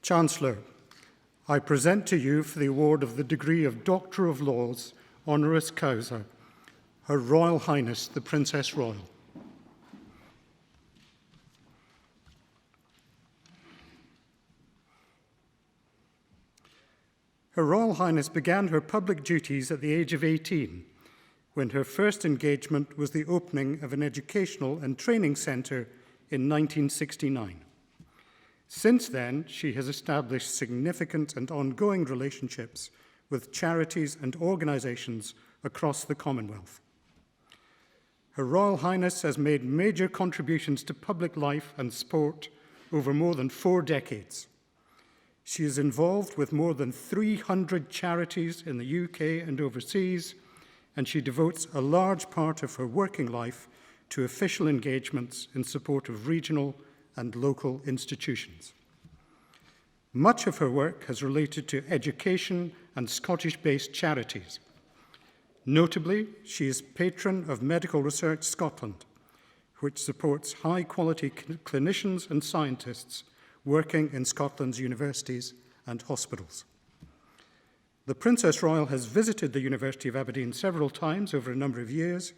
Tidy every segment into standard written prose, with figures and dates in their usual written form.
Chancellor, I present to you for the award of the degree of Doctor of Laws, honoris causa, Her Royal Highness the Princess Royal. Her Royal Highness began her public duties at the age of 18, when her first engagement was the opening of an educational and training centre in 1969. Since then, she has established significant and ongoing relationships with charities and organisations across the Commonwealth. Her Royal Highness has made major contributions to public life and sport over more than 4 decades. She is involved with more than 300 charities in the UK and overseas, and she devotes a large part of her working life to official engagements in support of regional and local institutions. Much of her work has related to education and Scottish-based charities. Notably, she is patron of Medical Research Scotland, which supports high-quality clinicians and scientists working in Scotland's universities and hospitals. The Princess Royal has visited the University of Aberdeen several times over a number of years,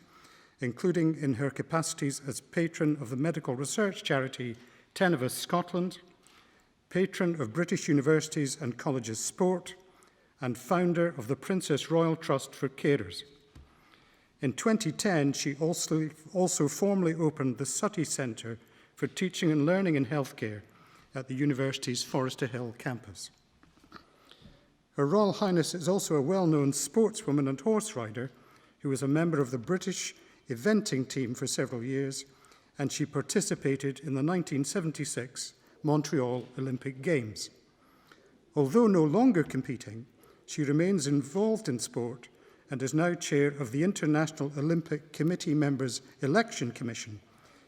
including in her capacities as patron of the medical research charity Tenevis Scotland, patron of British Universities and Colleges Sport, and founder of the Princess Royal Trust for Carers. In 2010, she also formally opened the Sutty Centre for Teaching and Learning in Healthcare at the university's Forester Hill campus. Her Royal Highness is also a well-known sportswoman and horse rider who was a member of the British eventing team for several years, and she participated in the 1976 Montreal Olympic Games. Although no longer competing, she remains involved in sport and is now chair of the International Olympic Committee Members' Election Commission,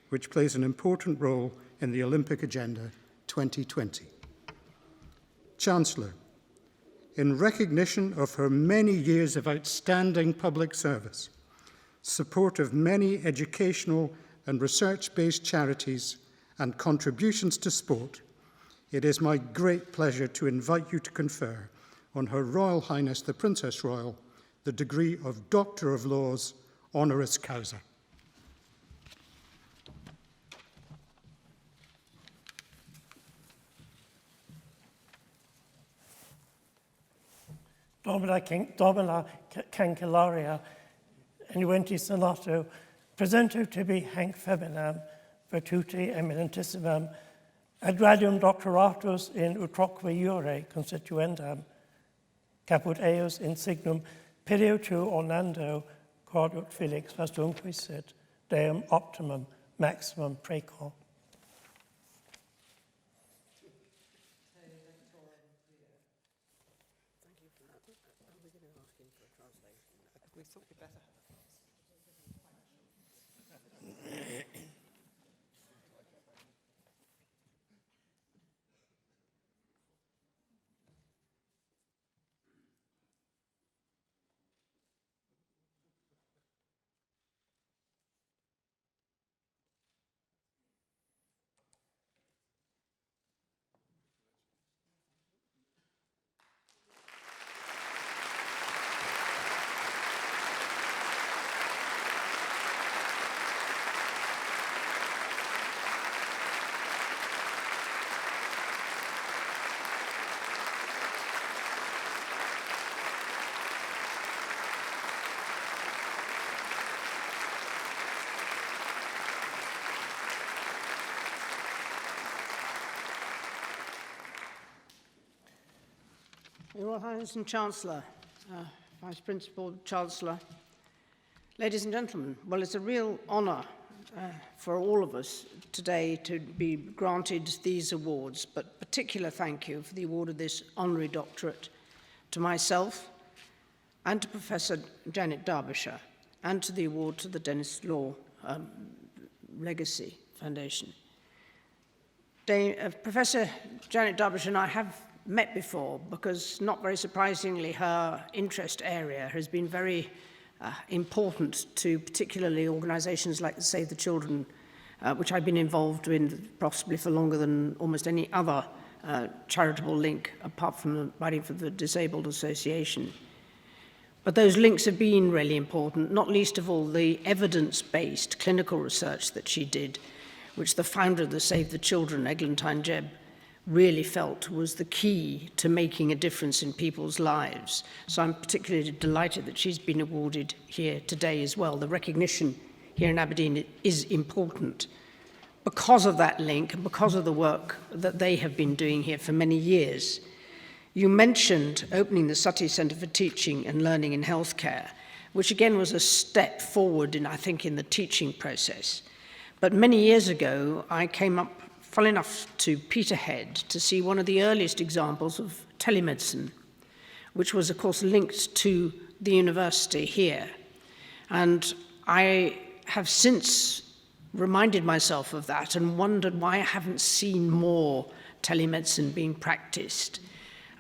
which plays an important role in the Olympic Agenda 2020. Chancellor, in recognition of her many years of outstanding public service, support of many educational and research-based charities, and contributions to sport, it is my great pleasure to invite you to confer on Her Royal Highness the Princess Royal the degree of Doctor of Laws, honoris causa. Domina Cancellaria, Enuenti Senato, presento tibi hanc feminam, virtute eminentissimam, ad radium doctoratus in utroque iure constituendam, caput eos in signum periotu ornando, quod ut felix vastunque sit, deum optimum maximum precor. Your Royal Highness and Chancellor, Vice Principal Chancellor, ladies and gentlemen, well, it's a real honour for all of us today to be granted these awards, but particular thank you for the award of this honorary doctorate to myself and to Professor Janet Darbyshire, and to the award to the Dennis Law Legacy Foundation. Professor Janet Darbyshire and I have met before because, not very surprisingly, her interest area has been very important to particularly organisations like the Save the Children, which I've been involved in possibly for longer than almost any other charitable link, apart from writing for the Disabled Association. But those links have been really important, not least of all the evidence-based clinical research that she did, which the founder of the Save the Children, Eglantine Jebb, really felt was the key to making a difference in people's lives. So I'm particularly delighted that she's been awarded here today as well. The recognition here in Aberdeen is important because of that link and because of the work that they have been doing here for many years. You mentioned opening the Suttie Centre for Teaching and Learning in Healthcare, which again was a step forward in, I think, in the teaching process. But many years ago, I came up, funnily enough, to Peterhead to see one of the earliest examples of telemedicine, which was, of course, linked to the university here. And I have since reminded myself of that and wondered why I haven't seen more telemedicine being practiced.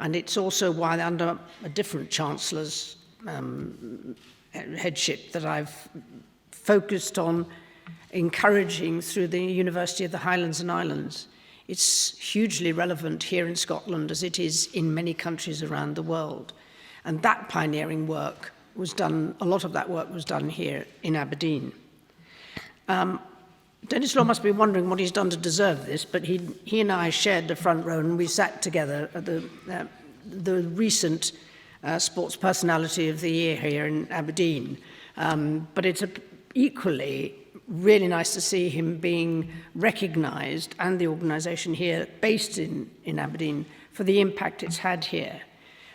And it's also why, under a different Chancellor's headship, that I've focused on encouraging through the University of the Highlands and Islands. It's hugely relevant here in Scotland as it is in many countries around the world. And that pioneering work was done, a lot of that work was done here in Aberdeen. Dennis Law must be wondering what he's done to deserve this, but he and I shared the front row and we sat together at the recent Sports Personality of the Year here in Aberdeen. But it's equally really nice to see him being recognised, and the organisation here based in Aberdeen, for the impact it's had here.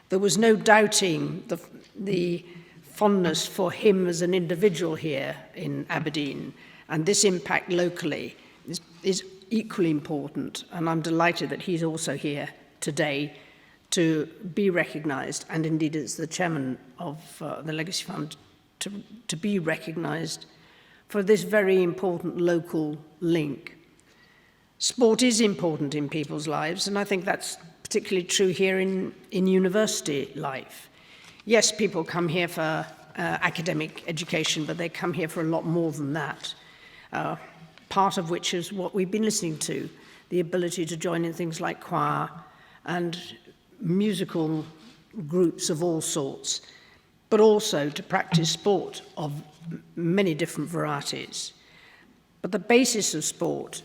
There was no doubting the fondness for him as an individual here in Aberdeen, and this impact locally is equally important, and I'm delighted that he's also here today to be recognised, and indeed as the chairman of the Legacy Fund to be recognised for this very important local link. Sport is important in people's lives, and I think that's particularly true here in university life. Yes, people come here for academic education, but they come here for a lot more than that, part of which is what we've been listening to, the ability to join in things like choir and musical groups of all sorts, but also to practice sport of many different varieties. But the basis of sport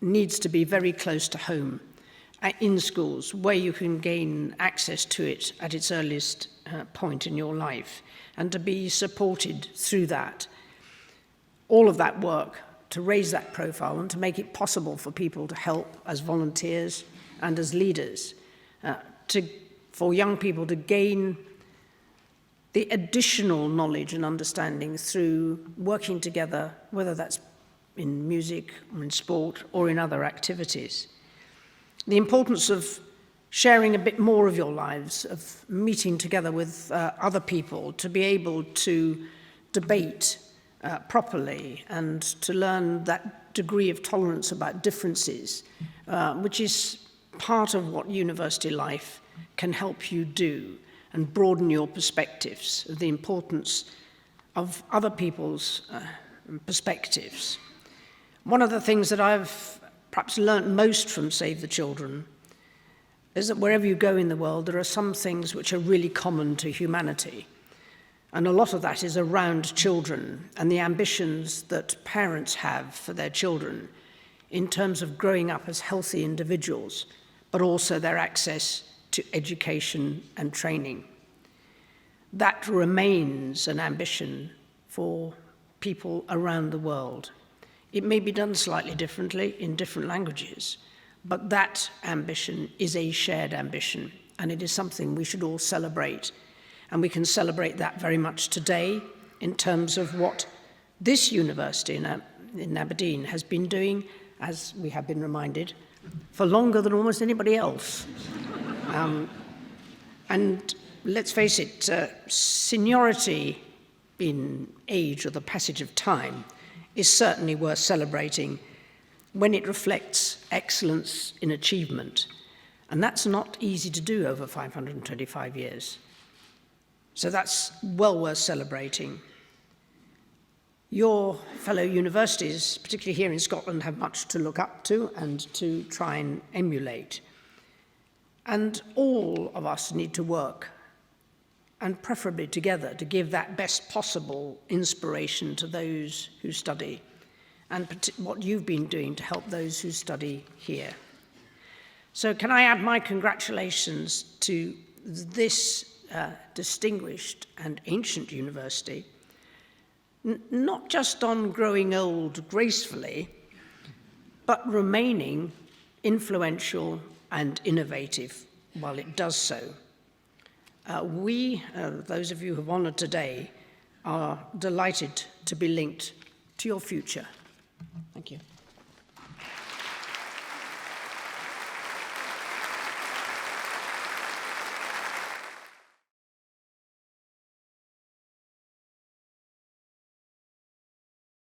needs to be very close to home, in schools, where you can gain access to it at its earliest point in your life, and to be supported through that. All of that work to raise that profile and to make it possible for people to help as volunteers and as leaders, for young people to gain the additional knowledge and understanding through working together, whether that's in music or in sport or in other activities. The importance of sharing a bit more of your lives, of meeting together with other people to be able to debate properly and to learn that degree of tolerance about differences, which is part of what university life can help you do, and broaden your perspectives, of the importance of other people's perspectives. One of the things that I've perhaps learnt most from Save the Children is that wherever you go in the world, there are some things which are really common to humanity. And a lot of that is around children and the ambitions that parents have for their children in terms of growing up as healthy individuals, but also their access to education and training. That remains an ambition for people around the world. It may be done slightly differently in different languages, but that ambition is a shared ambition, and it is something we should all celebrate. And we can celebrate that very much today in terms of what this university in Aberdeen has been doing, as we have been reminded, for longer than almost anybody else. And let's face it, seniority in age or the passage of time is certainly worth celebrating when it reflects excellence in achievement. And that's not easy to do over 525 years. So that's well worth celebrating. Your fellow universities, particularly here in Scotland, have much to look up to and to try and emulate. And all of us need to work, and preferably together, to give that best possible inspiration to those who study, and what you've been doing to help those who study here. So can I add my congratulations to this distinguished and ancient university, not just on growing old gracefully, but remaining influential and innovative while it does so. Those of you who have honoured today, are delighted to be linked to your future. Thank you.